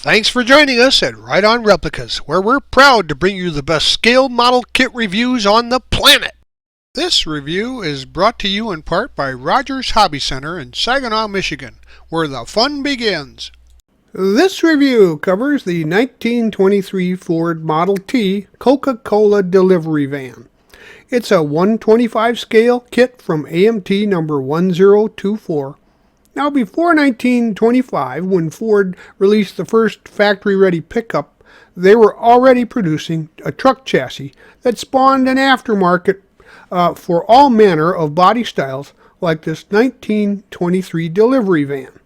Thanks for joining us at Right On Replicas, where we're proud to bring you the best scale model kit reviews on the planet. This review is brought to you in part by Rogers Hobby Center in Saginaw, Michigan, where the fun begins. This review covers the 1923 Ford Model T Coca-Cola delivery van. It's a 125 scale kit from AMT number 1024. Now, before 1925, when Ford released the first factory-ready pickup, they were already producing a truck chassis that spawned an aftermarket for all manner of body styles like this 1923 delivery van.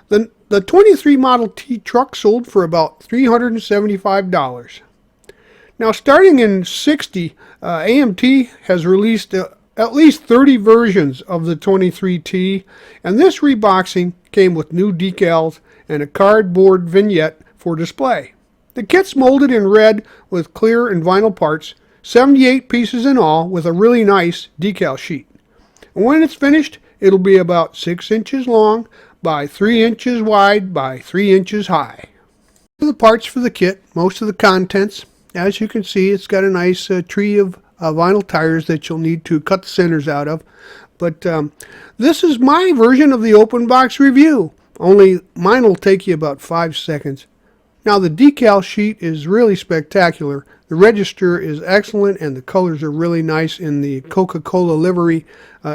The 23 Model T truck sold for about $375. Now, starting in '60, AMT has released at least 30 versions of the 23T, and this reboxing came with new decals and a cardboard vignette for display. The kit's molded in red with clear and vinyl parts, 78 pieces in all, with a really nice decal sheet. And when it's finished, it'll be about 6 inches long by 3 inches wide by 3 inches high. The parts for the kit, most of the contents, as you can see, it's got a nice tree of vinyl tires that you'll need to cut the centers out of. But this is my version of the open box review. Only mine will take you about 5 seconds. Now, the decal sheet is really spectacular. The register is excellent and the colors are really nice in the Coca-Cola livery.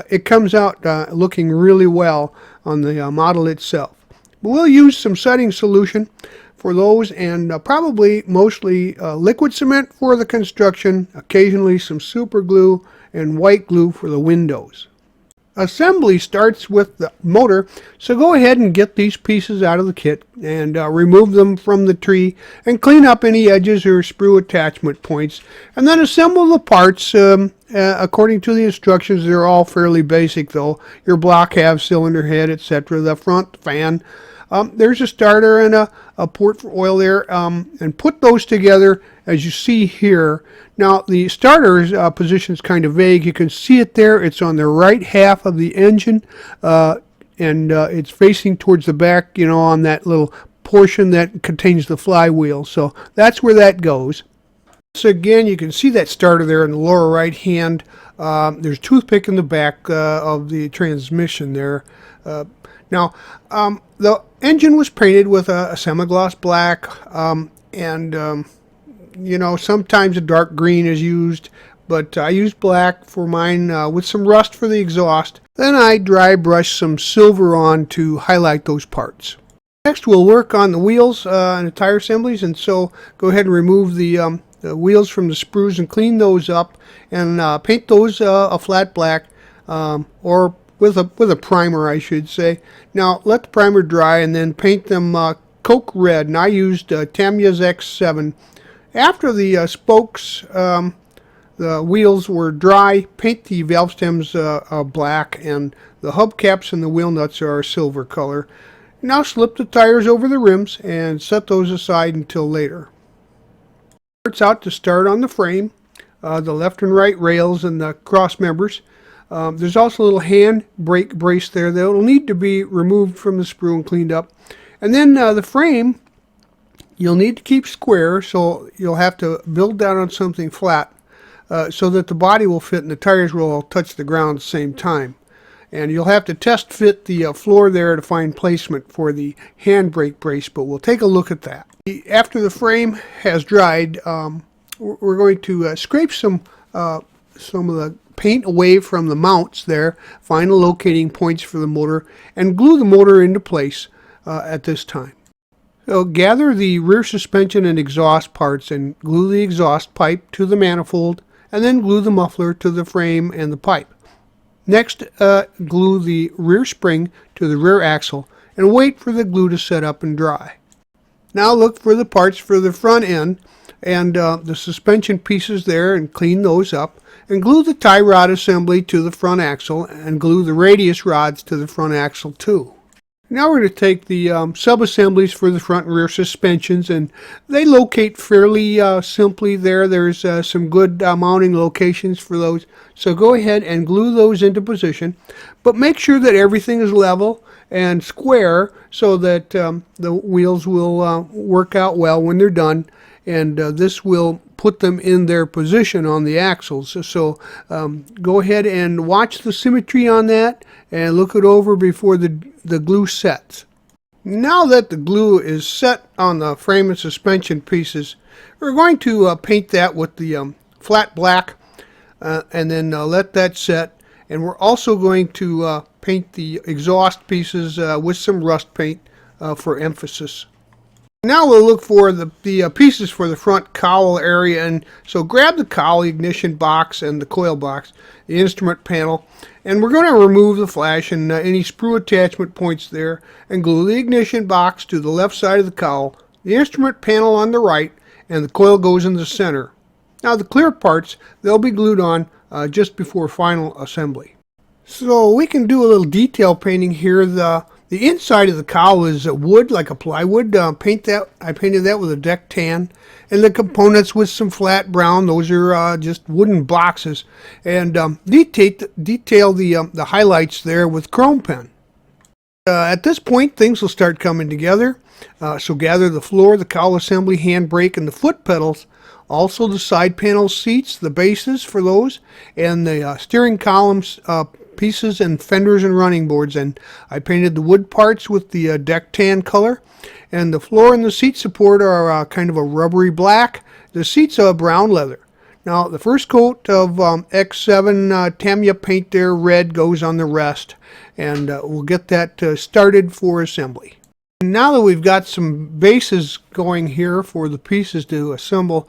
It comes out looking really well on the model itself. But we'll use some setting solution for those, and probably mostly liquid cement for the construction, occasionally some super glue and white glue for the windows. Assembly starts with the motor, so go ahead and get these pieces out of the kit and remove them from the tree and clean up any edges or sprue attachment points, and then assemble the parts according to the instructions. They're all fairly basic though. Your block halves, cylinder head, etc. The front fan. There's a starter and a port for oil there, and put those together as you see here. Now, the starter's position is kind of vague. You can see it there. It's on the right half of the engine, and it's facing towards the back, on that little portion that contains the flywheel. So that's where that goes. So again, you can see that starter there in the lower right hand. There's a toothpick in the back of the transmission there. Now, the engine was painted with a semi-gloss black, and sometimes a dark green is used, but I used black for mine with some rust for the exhaust. Then I dry brushed some silver on to highlight those parts. Next, we'll work on the wheels and the tire assemblies, and so go ahead and remove the wheels from the sprues and clean those up, and paint those a flat black, or with a primer, I should say. Now, let the primer dry and then paint them Coke red, and I used Tamiya's X7. After the spokes, the wheels were dry, paint the valve stems black, and the hubcaps and the wheel nuts are a silver color. Now slip the tires over the rims and set those aside until later. Parts out to start on the frame, the left and right rails and the cross members. There's also a little hand brake brace there that will need to be removed from the sprue and cleaned up. And then the frame, you'll need to keep square, so you'll have to build down on something flat so that the body will fit and the tires will all touch the ground at the same time. And you'll have to test fit the floor there to find placement for the hand brake brace, but we'll take a look at that. After the frame has dried, we're going to scrape some of the paint away from the mounts there, find the locating points for the motor, and glue the motor into place at this time. So gather the rear suspension and exhaust parts and glue the exhaust pipe to the manifold, and then glue the muffler to the frame and the pipe. Next, glue the rear spring to the rear axle and wait for the glue to set up and dry. Now look for the parts for the front end and the suspension pieces there, and clean those up, and glue the tie rod assembly to the front axle and glue the radius rods to the front axle too. Now we're going to take the sub-assemblies for the front and rear suspensions, and they locate fairly simply there. There's some good mounting locations for those, so go ahead and glue those into position, but make sure that everything is level and square so that the wheels will work out well when they're done, and this will put them in their position on the axles. So go ahead and watch the symmetry on that and look it over before the glue sets. Now that the glue is set on the frame and suspension pieces, we're going to paint that with the flat black and then let that set. And we're also going to paint the exhaust pieces with some rust paint for emphasis. Now we'll look for the pieces for the front cowl area, and so grab the cowl, the ignition box, and the coil box, the instrument panel, and we're going to remove the flash and any sprue attachment points there, and glue the ignition box to the left side of the cowl, the instrument panel on the right, and the coil goes in the center. Now the clear parts, they'll be glued on just before final assembly. So we can do a little detail painting here. The inside of the cowl is wood, like a plywood. I painted that with a deck tan, and the components with some flat brown. Those are just wooden boxes, and detail the highlights there with chrome pen. At this point, things will start coming together. So gather the floor, the cowl assembly, handbrake, and the foot pedals. Also the side panel seats, the bases for those, and the steering columns, pieces, and fenders and running boards. And I painted the wood parts with the deck tan color, and the floor and the seat support are kind of a rubbery black. The seats are brown leather. Now the first coat of X7 Tamiya paint there, red, goes on the rest, and we'll get that started for assembly. Now that we've got some bases going here for the pieces to assemble,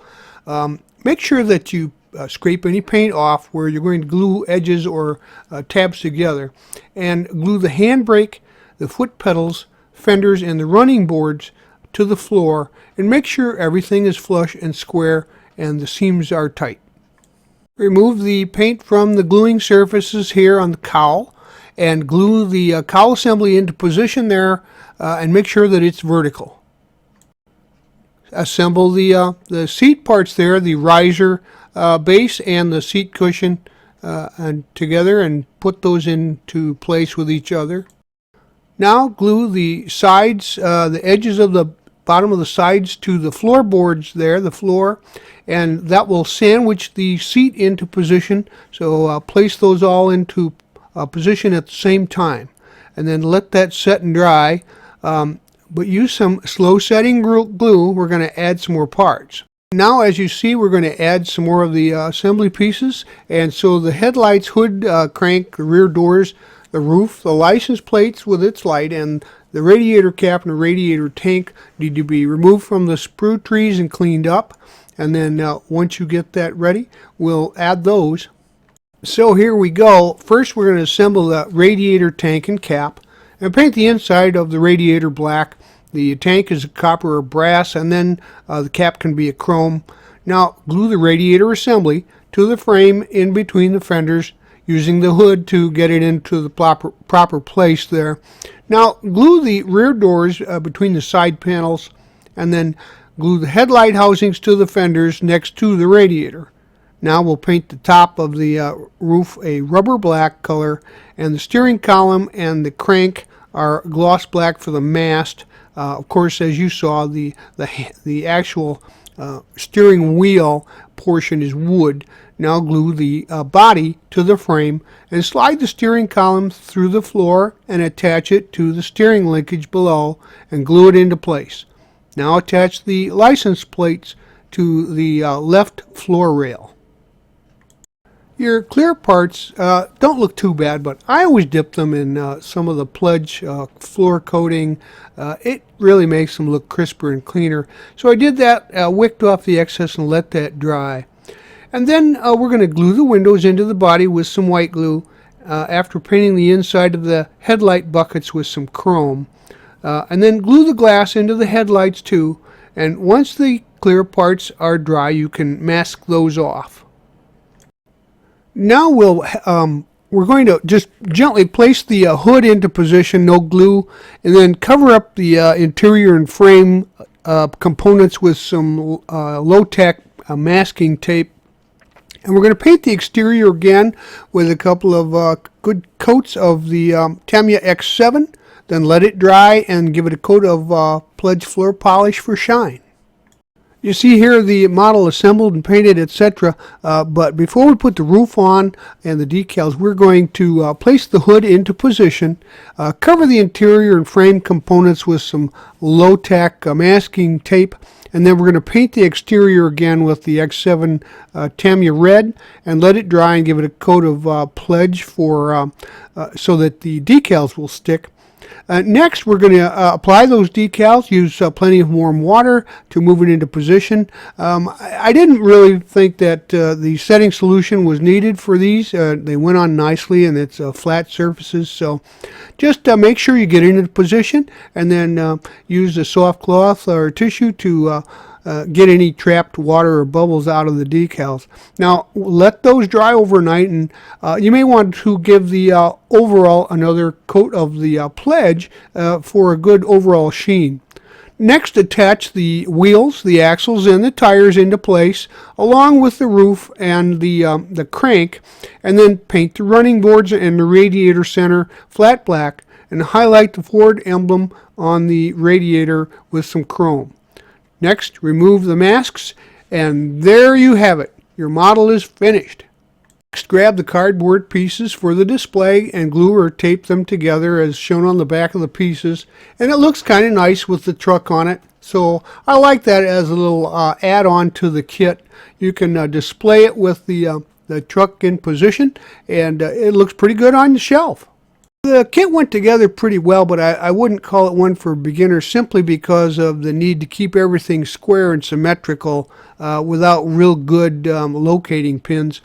make sure that you scrape any paint off where you're going to glue edges or tabs together, and glue the handbrake, the foot pedals, fenders, and the running boards to the floor, and make sure everything is flush and square and the seams are tight. Remove the paint from the gluing surfaces here on the cowl, and glue the cowl assembly into position there, and make sure that it's vertical. Assemble the seat parts there, the riser base and the seat cushion together, and put those into place with each other. Now glue the sides, the edges of the bottom of the sides to the floorboards there, the floor, and that will sandwich the seat into position. So place those all into position at the same time, and then let that set and dry. But use some slow setting glue. We're going to add some more parts. Now, as you see, we're going to add some more of the assembly pieces. And so the headlights, hood, crank, the rear doors, the roof, the license plates with its light, and the radiator cap and the radiator tank need to be removed from the sprue trees and cleaned up. And then once you get that ready, we'll add those. So here we go. First, we're going to assemble the radiator tank and cap, and paint the inside of the radiator black. The tank is a copper or brass, and then the cap can be a chrome. Now glue the radiator assembly to the frame in between the fenders, using the hood to get it into the proper place there. Now glue the rear doors between the side panels, and then glue the headlight housings to the fenders next to the radiator. Now we'll paint the top of the roof a rubber black color, and the steering column and the crank are gloss black for the mast. Of course, as you saw, the actual steering wheel portion is wood. Now glue the body to the frame, and slide the steering column through the floor and attach it to the steering linkage below, and glue it into place. Now attach the license plates to the left floor rail. Your clear parts don't look too bad, but I always dip them in some of the Pledge floor coating. It really makes them look crisper and cleaner. So I did that, wicked off the excess and let that dry. And then we're going to glue the windows into the body with some white glue after painting the inside of the headlight buckets with some chrome. And then glue the glass into the headlights too. And once the clear parts are dry, you can mask those off. Now we're going to just gently place the hood into position, no glue, and then cover up the interior and frame components with some low-tech masking tape. And we're going to paint the exterior again with a couple of good coats of the Tamiya X7, Then let it dry and give it a coat of Pledge floor polish for shine. You see here the model assembled and painted, etc. But before we put the roof on and the decals, we're going to place the hood into position, cover the interior and frame components with some low-tack masking tape, and then we're going to paint the exterior again with the X7 Tamiya Red and let it dry and give it a coat of Pledge for so that the decals will stick. Next, we're going to apply those decals, use plenty of warm water to move it into position. I didn't really think that the setting solution was needed for these. They went on nicely, and it's flat surfaces. So just make sure you get into position, and then use a soft cloth or tissue to get any trapped water or bubbles out of the decals. Now let those dry overnight, and you may want to give the overall another coat of the Pledge for a good overall sheen. Next, attach the wheels, the axles, and the tires into place along with the roof and the crank, and then paint the running boards and the radiator center flat black and highlight the Ford emblem on the radiator with some chrome. Next, remove the masks, and there you have it. Your model is finished. Next, grab the cardboard pieces for the display and glue or tape them together as shown on the back of the pieces. And it looks kind of nice with the truck on it. So I like that as a little add-on to the kit. You can display it with the truck in position, and it looks pretty good on the shelf. The kit went together pretty well, but I wouldn't call it one for beginners simply because of the need to keep everything square and symmetrical without real good locating pins.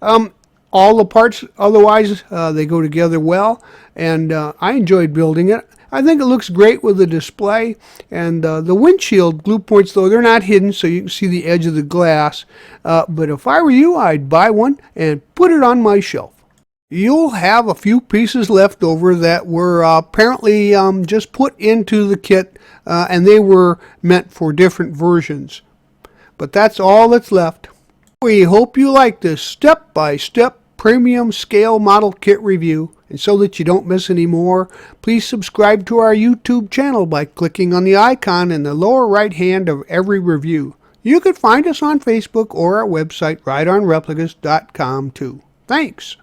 All the parts, otherwise, they go together well, and I enjoyed building it. I think it looks great with the display, and the windshield glue points, though, they're not hidden, so you can see the edge of the glass. But if I were you, I'd buy one and put it on my shelf. You'll have a few pieces left over that were apparently just put into the kit, and they were meant for different versions. But that's all that's left. We hope you like this step-by-step premium scale model kit review. And so that you don't miss any more, please subscribe to our YouTube channel by clicking on the icon in the lower right hand of every review. You can find us on Facebook or our website, rideonreplicas.com too. Thanks.